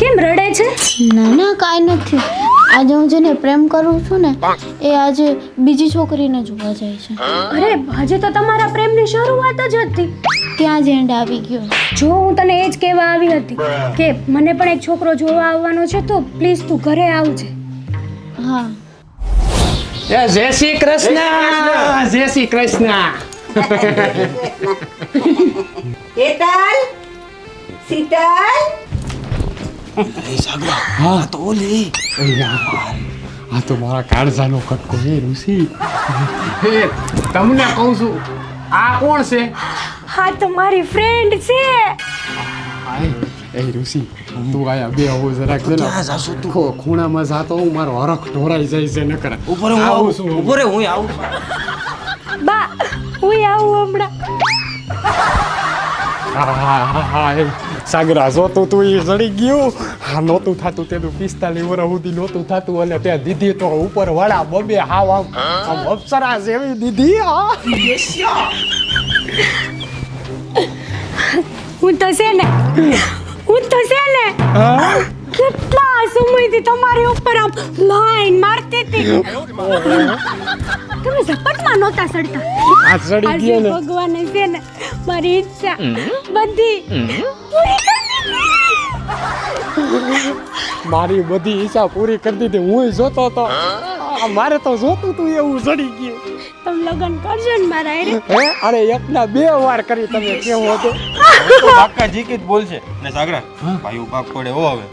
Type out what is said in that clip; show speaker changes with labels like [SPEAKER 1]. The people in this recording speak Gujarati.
[SPEAKER 1] કેમ રડે છે?
[SPEAKER 2] ના ના કાંઈ નથી. આજે હું જેને પ્રેમ કરું છું ને એ આજે બીજી છોકરીને જોવા જાય છે.
[SPEAKER 1] અરે હજી તો તમારા પ્રેમની શરૂઆત જ હતી.
[SPEAKER 2] ત્યાં જ એન્ડ આવી ગયો.
[SPEAKER 1] જો હું તને એ જ કહેવા આવી હતી કે મને પણ એક છોકરો જોવા આવવાનો છે, તો પ્લીઝ તું ઘરે આવજે.
[SPEAKER 2] હા
[SPEAKER 3] જય શ્રી કૃષ્ણ. જય શ્રી કૃષ્ણ.
[SPEAKER 4] હેતલ શીતલ
[SPEAKER 3] હા તો ઓલી આ તો મારા કાળજાનો કટકો છે ઋષિ. તમને કહું છું, આ કોણ છે?
[SPEAKER 1] હા તો મારી ફ્રેન્ડ છે.
[SPEAKER 3] એ ઋષિ, તું આયા બે આવો જરાક છે ને ખૂણામાં જાતો હું મારો હરખ ઢોરાઈ જાય છે નકરા.
[SPEAKER 5] ઉપર હું આવું છું. ઉપર હું આવું.
[SPEAKER 1] બા હું આવું હમણાં.
[SPEAKER 3] હા એ સાગરા જોતું તું એ જડી ગયું. હા નહોતું થતું તેનું 45 વર્ષ સુધી નહોતું થતું અને તે દીધી તો ઉપર વડા બબે હાવ આમ અપ્સરા જેવી દીધી.
[SPEAKER 1] હું તો છે ને કેટલા સમયથી તમારી ઉપર આમ લાઈન મારતી હતી. તમે ઝપટમાં નહોતા સડતા.
[SPEAKER 3] આ ચડી
[SPEAKER 1] આજે
[SPEAKER 3] ગયો ને.
[SPEAKER 1] ભગવાને છે ને મારી ઈચ્છા બધી પૂરી કરી દીધી.
[SPEAKER 3] મારી બધી ઈચ્છા પૂરી કરી દીધી. હું જોતો તો મારે તો જોતું તું એવું ચડી ગયું.
[SPEAKER 1] તમે લગ્ન કરજો ને મારા હારે.
[SPEAKER 3] હે અરે એકના 2 વાર કરી તમે કેવો હતો.
[SPEAKER 5] તો કાકા જી કે જ બોલશે ને સાગરા ભાઈ પાક પડે હો હવે.